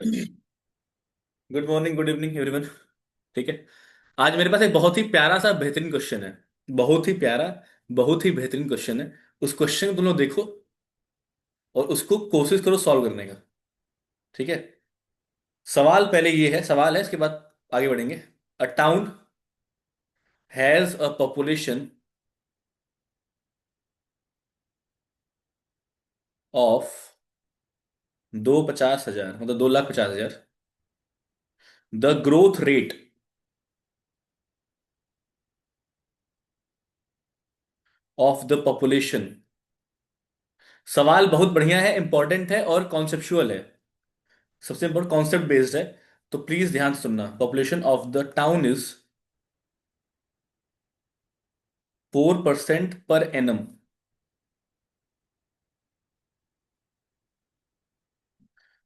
Good morning, good evening everyone. ठीक है। आज मेरे पास एक बहुत ही प्यारा सा बेहतरीन क्वेश्चन है। बहुत ही प्यारा, बहुत ही बेहतरीन क्वेश्चन है। उस क्वेश्चन को तुम लोग देखो और उसको कोशिश करो सॉल्व करने का। ठीक है। सवाल पहले ये है, सवाल है, इसके बाद आगे बढ़ेंगे। अ town has a population of 250,000, मतलब 2,50,000। The growth rate of the population. सवाल बहुत बढ़िया है, इंपॉर्टेंट है और कॉन्सेप्चुअल है। सबसे इंपॉर्टेंट कॉन्सेप्ट बेस्ड है। तो प्लीज ध्यान से सुनना। Population of the town is 4% per annum.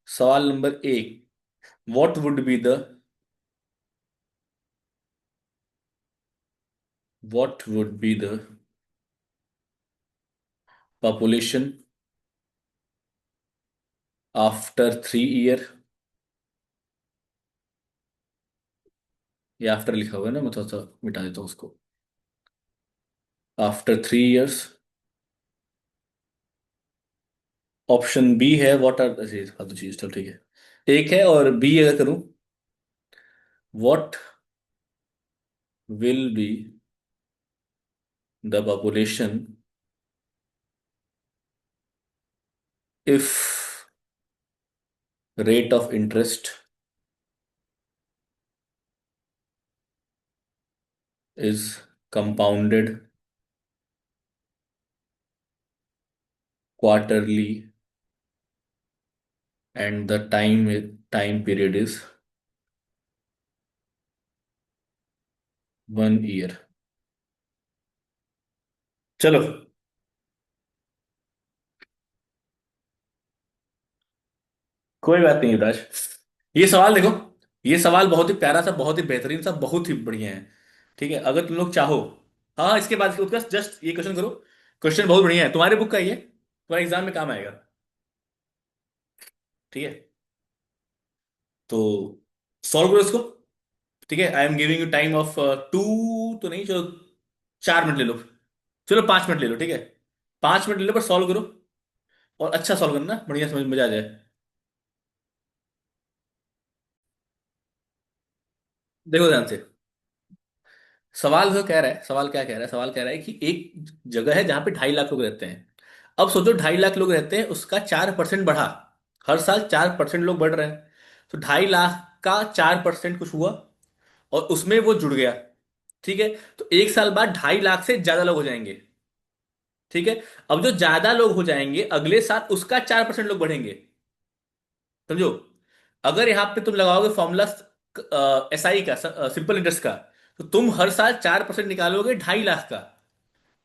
सवाल नंबर एक, what would be the what would be the population after 3 year. या आफ्टर लिखा हुआ है ना, मैं थोड़ा सा मिटा देता हूँ उसको। After 3 years. ऑप्शन बी है व्हाट आर फालतू चीज, चल ठीक है। एक है, और बी अगर करूं, what will be the population if rate of interest is compounded quarterly and the time period is 1 year। चलो, कोई बात नहीं युवराज। ये सवाल देखो। ये सवाल बहुत ही प्यारा सा, बहुत ही बेहतरीन सा, बहुत ही बढ़िया है। ठीक है, अगर तुम लोग चाहो। हाँ, इसके बाद उसका जस्ट ये क्वेश्चन करो। क्वेश्चन बहुत बढ़िया है, तुम्हारे बुक का ही है, तुम्हारे एग्जाम में काम आएगा। ठीक है। तो सॉल्व करो इसको। ठीक है, I am giving you time of 2, तो नहीं, चलो 4 मिनट ले लो। चलो 5 मिनट ले लो, ठीक है। 5 मिनट ले लो, पर सॉल्व करो। और अच्छा सॉल्व करना, बढ़िया, समझ मजा आ जाए। देखो ध्यान से। सवाल जो कह रहा है, सवाल क्या कह रहा है, सवाल कह रहा है कि एक जगह है जहां पे 2.5 लाख लोग रहते हैं। अब सोचो 2.5 लाख लोग रहते हैं, उसका 4% बढ़ा। हर साल 4% लोग बढ़ रहे हैं। तो 2.5 लाख का 4% कुछ हुआ, और उसमें वो जुड़ गया। ठीक है। तो एक साल बाद 2.5 लाख से ज्यादा लोग हो जाएंगे। ठीक है। अब जो ज्यादा लोग हो जाएंगे, अगले साल उसका 4% लोग बढ़ेंगे। समझो। अगर यहां पे तुम लगाओगे फॉर्मूला एसआई का, सिंपल इंटरेस्ट का, तो तुम हर साल 4% निकालोगे 2.5 लाख का।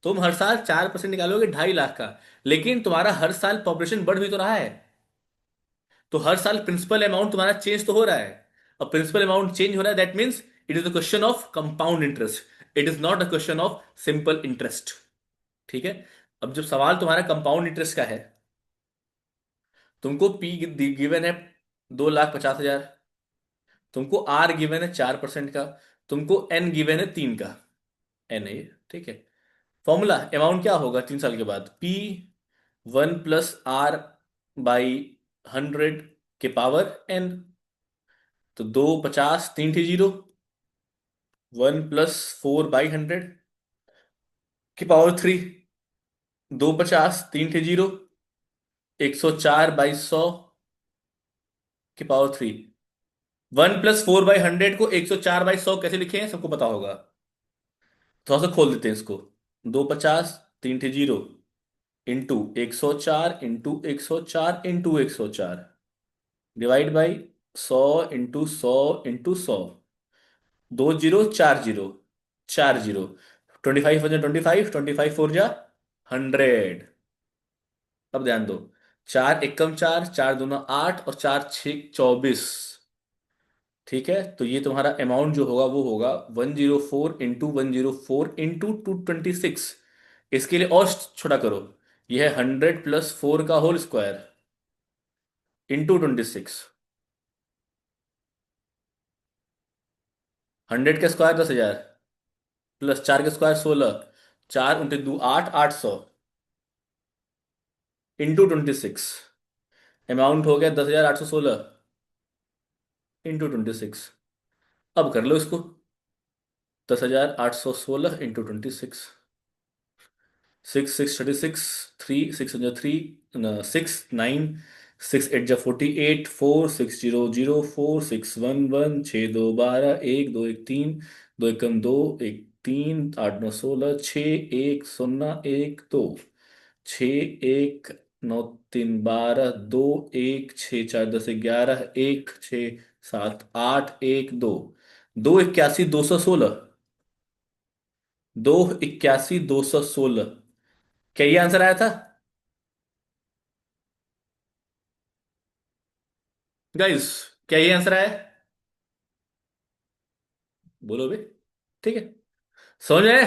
तुम हर साल 4% निकालोगे 2.5 लाख का। लेकिन तुम्हारा हर साल पॉपुलेशन बढ़ भी तो रहा है। तो हर साल प्रिंसिपल अमाउंट तुम्हारा चेंज तो हो रहा है। अब प्रिंसिपल अमाउंट चेंज हो रहा है, that means it is a question of compound interest, it is not a question of simple interest. ठीक है। अब जब सवाल तुम्हारा कंपाउंड इंटरेस्ट का है, तुमको पी गिवन है 2,50,000, तुमको आर गिवन है 4% का, तुमको एन गिवन है 3 का। एन है ये, ठीक है। फॉर्मूला अमाउंट क्या होगा 3 साल के बाद? P1 + R/100 के पावर एन। तो 250, 3 ठी 0। 1 + 4/100 की पावर 3। 250, 3 ठी 0। 104/100 की पावर 3। 1 + 4/100 को 104/100 कैसे लिखे हैं, सबको पता होगा। थोड़ा सा खोल देते हैं इसको। 250, 3 ठी 0 into 104 divide by 100 into 100 into 100। 2 0 4 0, 4 0। 25 × 25, 25 4 × 100। अब ध्यान दो। 4 × 1 = 4, 4 दूना 8, और 4 6 = 24। ठीक है। तो ये तुम्हारा अमाउंट जो होगा वो होगा 104 × 104 × 226। इसके लिए और छोटा करो। यह है 100 + 4 का होल स्क्वायर इंटू 26। 100 का स्क्वायर 10,000, प्लस 4 का स्क्वायर 16, 4 × 2 8, 800, × 26। अमाउंट हो गया 10,816 × 26। अब कर लो इसको, 10,816 × 26। 6 6 36, 3 6 3, 6 9, 6 8 जा 48, 4 6 0 0 4 6 1 1, 6 2 12, 1 2 1 3, 2 1 2, 1 3, 8 9 16, 6 1 0 1 2, 6 1 9 3 12, 2 1 6 4 10 11, 1 6 7 8 1 2, 2 81 216, 2 81 216। क्या ये आंसर आया था गाइस? क्या ये आंसर आया? बोलो भी। ठीक है, समझ में आया?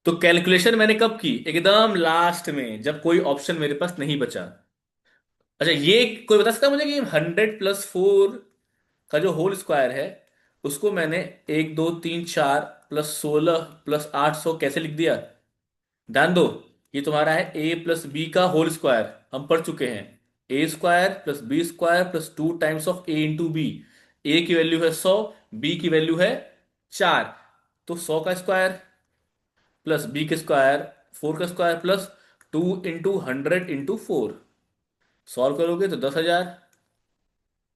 तो कैलकुलेशन मैंने कब की? एकदम लास्ट में, जब कोई ऑप्शन मेरे पास नहीं बचा। अच्छा, ये कोई बता सकता है मुझे कि 100 + 4 का जो होल स्क्वायर है, उसको मैंने 1 2 3 4 +16 + 800 कैसे लिख दिया? ध्यान दो, ये तुम्हारा है a + b का होल स्क्वायर, हम पढ़ चुके हैं। a² + b² + 2 times of a × b। ए की वैल्यू है 100, बी की वैल्यू है 4, तो 100 का स्क्वायर प्लस बी के स्क्वायर 4 का स्क्वायर प्लस 2 × 100 × 4। सॉल्व करोगे तो 10,000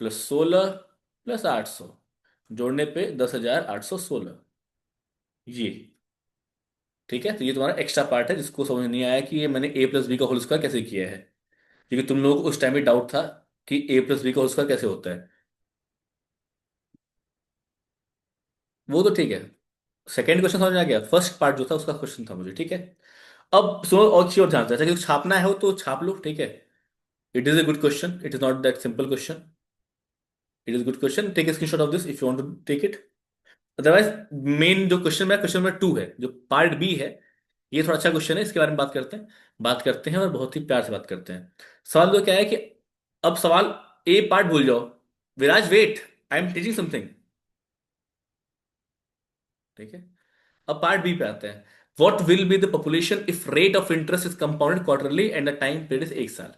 +16 + 800, जोड़ने पे 10,816। ये ठीक है, तो ये तुम्हारा एक्स्ट्रा पार्ट है जिसको समझ नहीं आया कि ये मैंने a + b का होल स्क्वायर कैसे किया है, क्योंकि तुम लोगों को उस टाइम भी डाउट था कि a + b का होल स्क्वायर कैसे होता है। वो तो ठीक है, सेकंड क्वेश्चन समझ में आ गया, फर्स्ट पार्ट जो था उसका क्वेश्चन था मुझे, ठीक है। अब सुनो, और चीज और जानते हैं, जैसे कि छापना है हो तो छाप लो, ठीक है। It is a good question, it is not that simple question. It is good question, take a screenshot of this if you want to take it. Otherwise main जो क्वेश्चन है, क्वेश्चन नंबर 2 है, जो part B है, ये थोड़ा अच्छा question है, इसके बारे में बात करते हैं और बहुत ही प्यार से बात करते हैं। सवाल तो क्या है कि, अब सवाल ए पार्ट भूल जाओ। Viraj wait, I am teaching something, ठीक है। अब पार्ट बी पे आते हैं। What will be the population if rate of interest is compounded quarterly and the time period is 1 साल?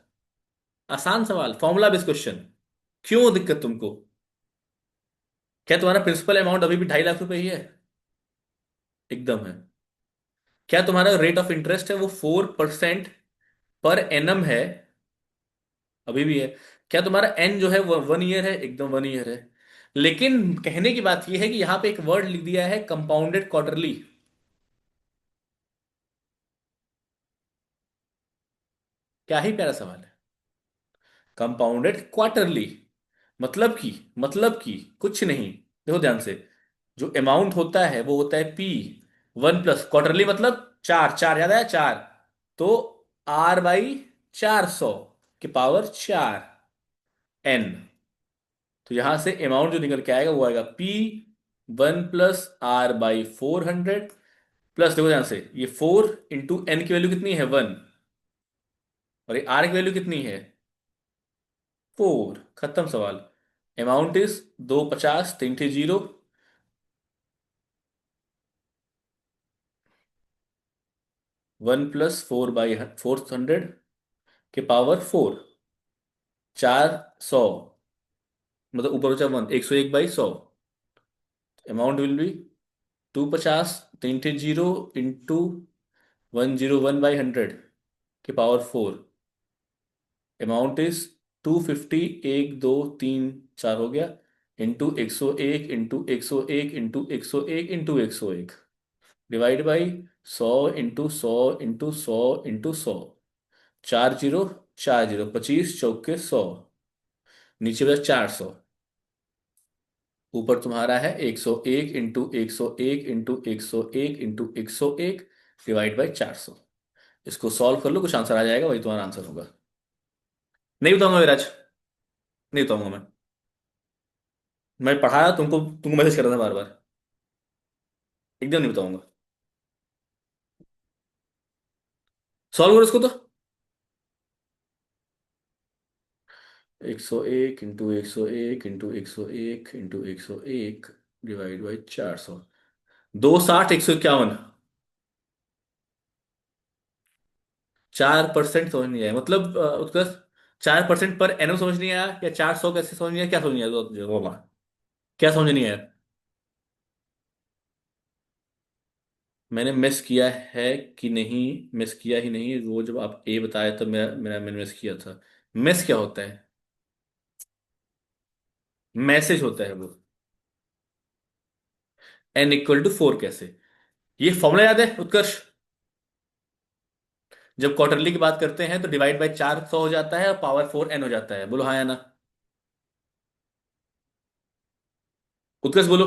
आसान सवाल, फॉर्मूला बेस्ड क्वेश्चन। क्यों दिक्कत तुमको? क्या तुम्हारा प्रिंसिपल अमाउंट अभी भी 2.5 लाख रुपए ही है? एकदम है। क्या तुम्हारा रेट ऑफ इंटरेस्ट है वो 4% पर एनम है? अभी भी है। क्या तुम्हारा एन जो है वो 1 ईयर है? एकदम 1 ईयर है। लेकिन कहने की बात यह है कि यहां पे एक वर्ड लिख दिया है, कंपाउंडेड क्वार्टरली। क्या ही प्यारा सवाल है। कंपाउंडेड क्वार्टरली, मतलब कि कुछ नहीं। देखो ध्यान से, जो अमाउंट होता है वो होता है P1 प्लस क्वार्टरली, मतलब चार, चार याद आया, चार। तो R/400 की पावर 4 N। तो यहां से अमाउंट जो निकल के आएगा वो आएगा P1 + R/400 प्लस, देखो ध्यान से, ये 4 × N की वैल्यू कितनी है? 1। और ये R की वैल्यू कितनी है? 4। खत्म सवाल। अमाउंट इज 250, 3 0, 1 + 4/400 के पावर 4, 400, मतलब ऊपर बचा 1, 101/100। अमाउंट विल बी 250, 3 0 × 101/100 के पावर 4। अमाउंट इज 250, 1 2 3 4 हो गया, × 101, × 101, × 101, × 101, डिवाइड बाई 100 × 100 × 100 × 100। 4 0, 4 0, 25 × 4 = 100। नीचे बचा 400। ऊपर तुम्हारा है 101 × 101, × 101, × 101, डिवाइड बाई 400। इसको सॉल्व कर लो, कुछ आंसर आ जाएगा, वही तुम्हारा आंसर होगा। नहीं बताऊंगा विराज, नहीं बताऊंगा मैं। मैं पढ़ाया तुमको, तुमको मैसेज कर रहा था बार बार। एकदम नहीं बताऊंगा। सॉल्व करो इसको तो। 101 × 101, × 101, × 101। Divide by 400। 260, 151। 4% समझ नहीं आया, मतलब उसका 4% पर एनम समझ नहीं आया, या 400 कैसे समझ नहीं आया, क्या समझ नहीं आया, बोला। क्या समझ नहीं आया? मैंने मिस किया है कि नहीं? मिस किया ही नहीं, वो जब आप ए बताया तो मैंने मिस किया था। मिस क्या होता है? मैसेज होता है वो। n = 4 कैसे? ये फॉर्मूला याद है उत्कर्ष? जब क्वार्टरली की बात करते हैं तो डिवाइड बाय 400 हो जाता है और पावर 4n हो जाता है। बोलो हाँ या ना? उत्कर्ष बोलो।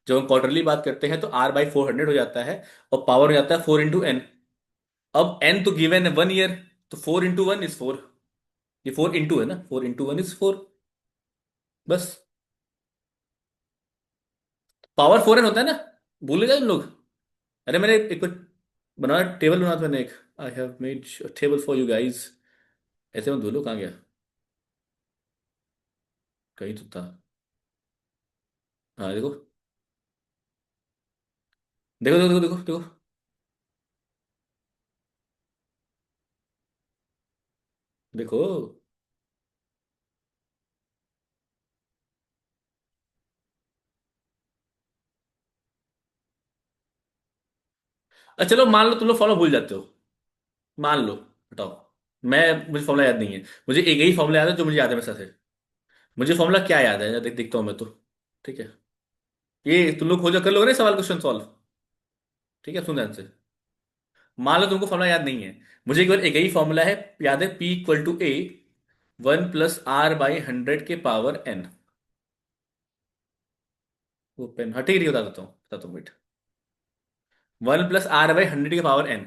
जब हम क्वार्टरली बात करते हैं तो r/400 हो जाता है और पावर हो जाता है 4 × n। अब n तो गिवन है 1 ईयर, तो 4 × 1 = 4। ये 4 × है ना, 4 × 1 = 4। बस। पावर 4n होता है ना, भूल गए तुम लोग? अरे मैंने एक बनाया, टेबल बना था मैंने एक। I have made table for you guys. ऐसे मत बोलो, कहाँ गया? कहीं तो था। हाँ देखो, देखो देखो देखो देखो देखो। देखो। अच्छा चलो, मान लो तुम लोग फॉलो भूल जाते हो। मान लो। हटाओ। मुझे फॉर्मूला याद नहीं है। मुझे एक ही फॉर्मूला याद है जो मुझे याद है वैसे से। मुझे फॉर्मूला क्या याद है, देखता हूँ मैं तो। ठीक है। ये तुम लोग खोजा कर लोगे ना सवाल, क्वेश्चन सॉल्व। ठीक है, सुन ध्यान से। मान लो तुमको फॉर्मूला याद नहीं है। मुझे केवल एक ही फॉर्मूला है याद है, P = A 1 + R/100 के पावर n। वो पेन हटे नहीं, बताता हूँ वेट। 1 + R/100 के पावर n।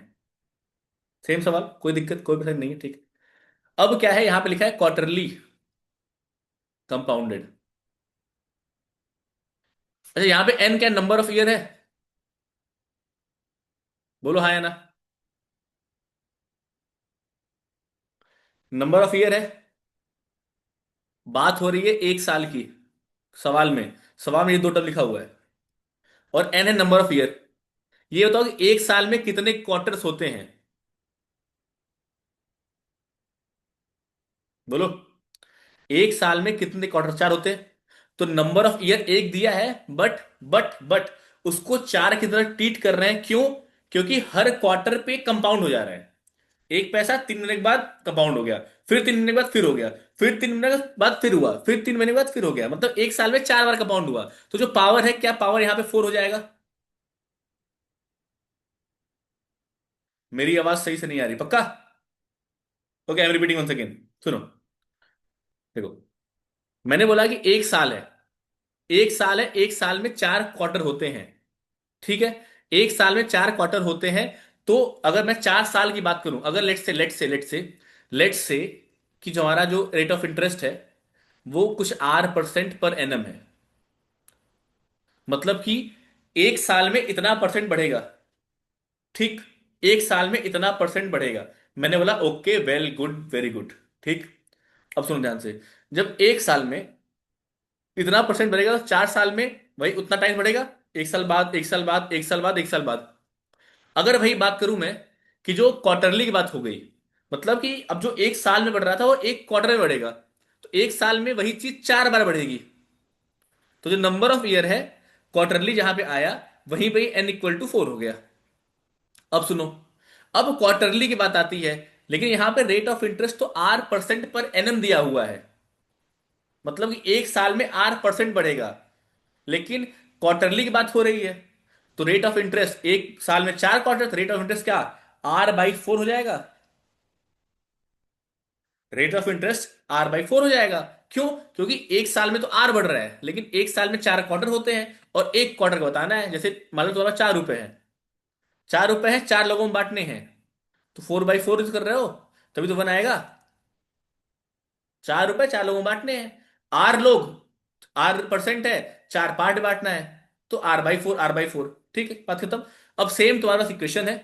सेम सवाल, कोई दिक्कत, कोई परेशानी नहीं है, ठीक। अब क्या है, यहां पे लिखा है क्वार्टरली कंपाउंडेड। अच्छा, यहां पे n क्या नंबर ऑफ ईयर है? बोलो हाँ या ना? नंबर ऑफ ईयर है। बात हो रही है 1 साल की। सवाल में, सवाल में ये दो टर्म लिखा हुआ है। और n है नंबर ऑफ ईयर। ये बताओ कि 1 साल में कितने क्वार्टर्स होते हैं? बोलो। 1 साल में कितने क्वार्टर? 4 होते हैं। तो नंबर ऑफ ईयर एक दिया है, बट उसको 4 की तरह ट्रीट कर रहे हैं, क्यों? क्योंकि हर क्वार्टर पे कंपाउंड हो जा रहा है। एक पैसा 3 महीने के बाद कंपाउंड हो गया, फिर 3 महीने के बाद फिर हो गया, फिर 3 महीने के बाद फिर हुआ, फिर 3 महीने के बाद फिर हो गया, मतलब 1 साल में 4 बार कंपाउंड हुआ। तो जो पावर है, क्या पावर यहां पे 4 हो जाएगा? मेरी आवाज सही से नहीं आ रही पक्का? Okay, I am repeating one second. सुनो। देखो, मैंने बोला कि 1 साल है। 1 साल है, 1 साल में 4 क्वार्टर होते हैं। ठीक है। 1 साल में 4 क्वार्टर होते हैं। तो अगर मैं 4 साल की बात करूं, अगर लेट से कि जो हमारा जो रेट ऑफ इंटरेस्ट है वो कुछ R% पर एनम है। मतलब कि 1 साल में इतना परसेंट बढ़ेगा। ठीक। 1 साल में इतना परसेंट बढ़ेगा। मैंने बोला okay, well good, very good. ठीक। अब सुनो ध्यान से। जब 1 साल में इतना परसेंट बढ़ेगा तो 4 साल में वही उतना टाइम बढ़ेगा। 1 साल बाद, 1 साल बाद, 1 साल बाद, 1 साल बाद। अगर भाई बात करूं मैं कि जो क्वार्टरली की बात हो गई, मतलब कि अब जो 1 साल में बढ़ रहा था वो एक क्वार्टर में बढ़ेगा। तो 1 साल में वही चीज 4 बार बढ़ेगी। तो जो नंबर ऑफ ईयर है क्वार्टरली जहां पे आया, वहीं पे n = 4 हो गया। अब सुनो। अब क्वार्टरली की बात आती है, लेकिन यहां पे रेट ऑफ इंटरेस्ट तो R% पर एनम दिया हुआ है। मतलब कि 1 साल में R% बढ़ेगा। लेकिन क्वार्टरली की बात हो रही है, तो रेट ऑफ इंटरेस्ट 1 साल में 4 क्वार्टर, तो रेट ऑफ इंटरेस्ट क्या, R/4 हो जाएगा। रेट ऑफ इंटरेस्ट R/4 हो जाएगा। क्यों? क्योंकि 1 साल में तो R बढ़ रहा है, लेकिन 1 साल में 4 क्वार्टर होते हैं और एक क्वार्टर का बताना है। जैसे मान लो तुम्हारा 4 रुपए है। 4 रुपए है, 4 लोगों में बांटने हैं। तो 4/4 यूज कर रहे हो, तभी तो बनाएगा। 4 रुपए 4 लोगों में बांटने हैं। R लोग, R% है, 4 पार्ट बांटना है। तो R/4, R/4। ठीक है, बात खत्म। अब सेम तुम्हारा इक्वेशन है।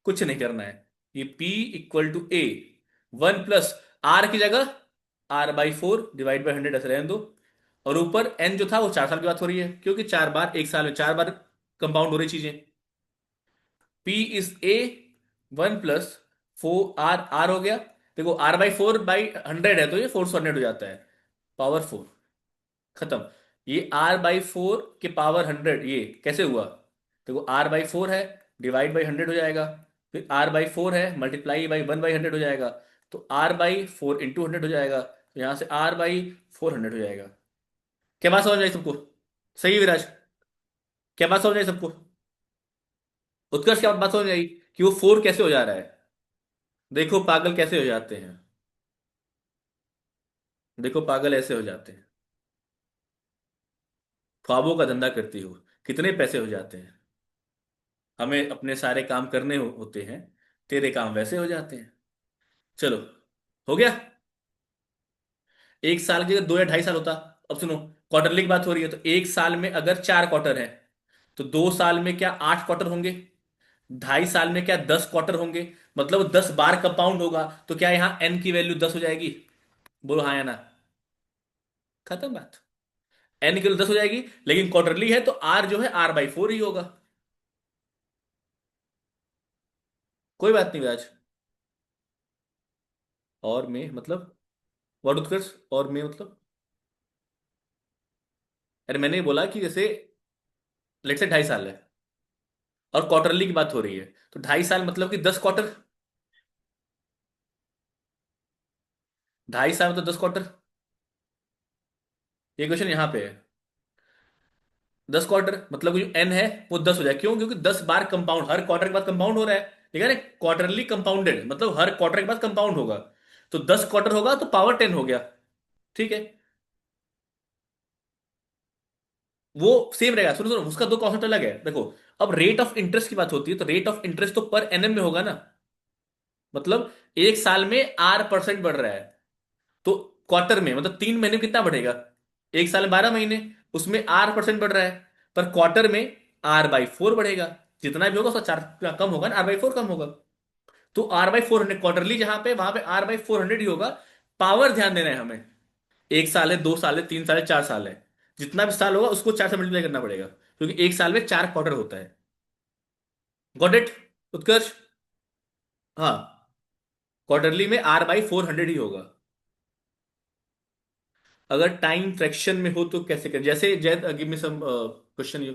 कुछ नहीं करना है। ये P = A 1 + R की जगह R/4 डिवाइड बाई 100 ऐसे रहने दो। और ऊपर एन जो था वो 4 साल की बात हो रही है, क्योंकि 4 बार एक साल में 4 बार कंपाउंड हो रही चीजें। P is a 1 + 4 R, R हो गया। देखो R/4/100 है तो ये 4/100 हो जाता है, पावर 4। खत्म। ये R/4 के पावर 100 ये कैसे हुआ? देखो R/4 है, डिवाइड बाई 100 हो जाएगा। फिर R/4 है, मल्टीप्लाई बाई 1/100 हो जाएगा। तो R/4 × 100 हो जाएगा, तो यहां से R/400 हो जाएगा। क्या बात समझ में आई सबको? सही है विराज? क्या बात समझ में आई सबको? उत्कर्ष, क्या बात समझ में आई कि वो 4 कैसे हो जा रहा है? देखो पागल कैसे हो जाते हैं। देखो पागल ऐसे हो जाते हैं। ख्वाबों का धंधा करती हो, कितने पैसे हो जाते हैं। हमें अपने सारे काम करने होते हैं, तेरे काम वैसे हो जाते हैं। चलो, हो गया। एक साल की अगर 2 या 2.5 साल होता। अब सुनो, क्वार्टरली की बात हो रही है, तो एक साल में अगर 4 क्वार्टर है, तो 2 साल में क्या 8 क्वार्टर होंगे? 2.5 साल में क्या 10 क्वार्टर होंगे? मतलब 10 बार कंपाउंड होगा, तो क्या यहाँ एन की वैल्यू 10 हो जाएगी? बोलो हाँ या ना। खत्म बात। एन की वैल्यू 10 हो जाएगी, लेकिन क्वार्टरली है तो आर जो है R/4 ही होगा। कोई बात नहीं राज। और में मतलब, व्हाट उत्कर्ष, और में मतलब? अरे मैंने ये बोला कि जैसे लेट से 2.5 साल है और क्वार्टरली की बात हो रही है, तो 2.5 साल मतलब कि 10 क्वार्टर। 2.5 साल मतलब 10 क्वार्टर। ये क्वेश्चन यहाँ पे है। 10 क्वार्टर मतलब कि जो एन है वो 10 हो जाए, क्यों? क्योंकि 10 बार कंपाउंड, हर क्वार्टर के बाद कंपाउंड हो रहा है। ठीक है ना? क्वार्टरली कंपाउंडेड मतलब हर क्वार्टर के बाद कंपाउंड होगा। तो 10 क्वार्टर होगा तो पावर 10 हो गया। ठीक है। वो सेम रहेगा। सुनो सुनो, उसका दो कॉन्सेप्ट अलग है, देखो। अब रेट ऑफ इंटरेस्ट की बात होती है, तो रेट ऑफ इंटरेस्ट तो पर एनएम में होगा ना। मतलब एक साल में R% बढ़ रहा है, तो क्वार्टर में मतलब 3 महीने में कितना बढ़ेगा? एक साल में 12 महीने, उसमें R% बढ़ रहा है। पर क्वार्टर में R/4 बढ़ेगा। जितना भी होगा उसका 4 कम होगा ना, R/4 कम होगा। तो R/400 क्वार्टरली जहां पे, वहां पे R/400 ही होगा। पावर ध्यान देना है हमें। एक साल है, 2 साल है, 3 साल है, 4 साल है। जितना भी साल होगा उसको 4 से मल्टीप्लाई करना पड़ेगा, क्योंकि एक साल में 4 क्वार्टर होता है। गॉट इट उत्कर्ष? हाँ, क्वार्टरली में R/400 ही होगा। अगर टाइम फ्रैक्शन में हो तो कैसे कर, जैसे Zaid give me some question you.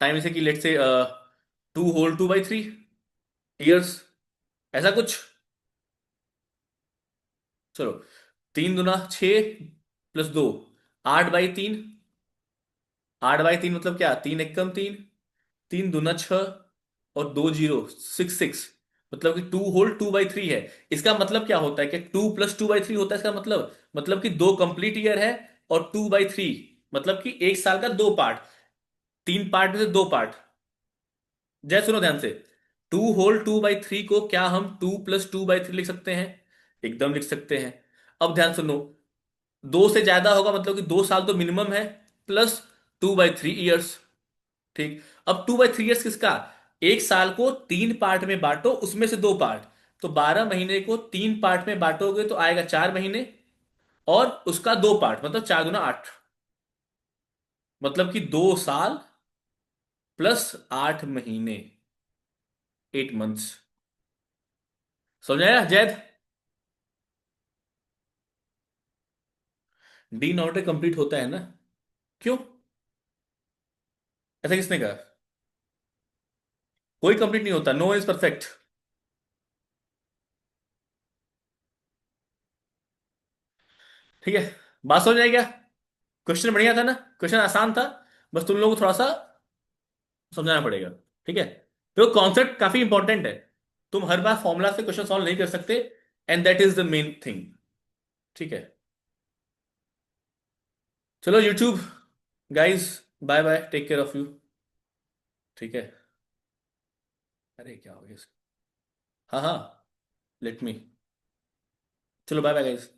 Time जैसे कि लेट से 2 होल 2/3 ईयर्स, ऐसा कुछ। चलो, 3 × 6 + 2, 8/3। 8/3 मतलब क्या? 3 × 1 = 3, 3 × 2 = 6, और 2 0 6 6, मतलब कि 2 होल 2/3 है। इसका मतलब क्या होता है कि 2 + 2/3 होता है इसका मतलब कि 2 कंप्लीट ईयर है, और 2/3 मतलब कि एक साल का 2 पार्ट। 3 पार्ट में से 2 पार्ट। जय सुनो ध्यान से, 2 होल 2/3 को क्या हम 2 + 2/3 लिख सकते हैं? एकदम लिख सकते हैं। अब ध्यान सुनो, 2 से ज्यादा होगा मतलब कि 2 साल तो मिनिमम है, +2/3 ईयर्स। ठीक। अब 2/3 ईयर्स किसका? एक साल को 3 पार्ट में बांटो, उसमें से 2 पार्ट। तो 12 महीने को 3 पार्ट में बांटोगे तो आएगा 4 महीने, और उसका 2 पार्ट मतलब 4 × 2 = 8। मतलब कि 2 साल +8 महीने, 8 मंथ्स। समझाया जैद? D नॉट कंप्लीट होता है ना? क्यों? ऐसा किसने कहा? कोई कंप्लीट नहीं होता, नो इज परफेक्ट। ठीक है, बात समझ आई क्या? क्वेश्चन बढ़िया था ना? क्वेश्चन आसान था, बस तुम लोगों को थोड़ा सा समझाना पड़ेगा। ठीक है, तो कॉन्सेप्ट काफी इंपॉर्टेंट है। तुम हर बार फॉर्मूला से क्वेश्चन सॉल्व नहीं कर सकते, and that is the main thing. ठीक है। चलो YouTube guys, bye bye, take care of you. ठीक है। अरे क्या हो गया इसको? हाँ हाँ, लेट मी। चलो बाय बाय गाइस।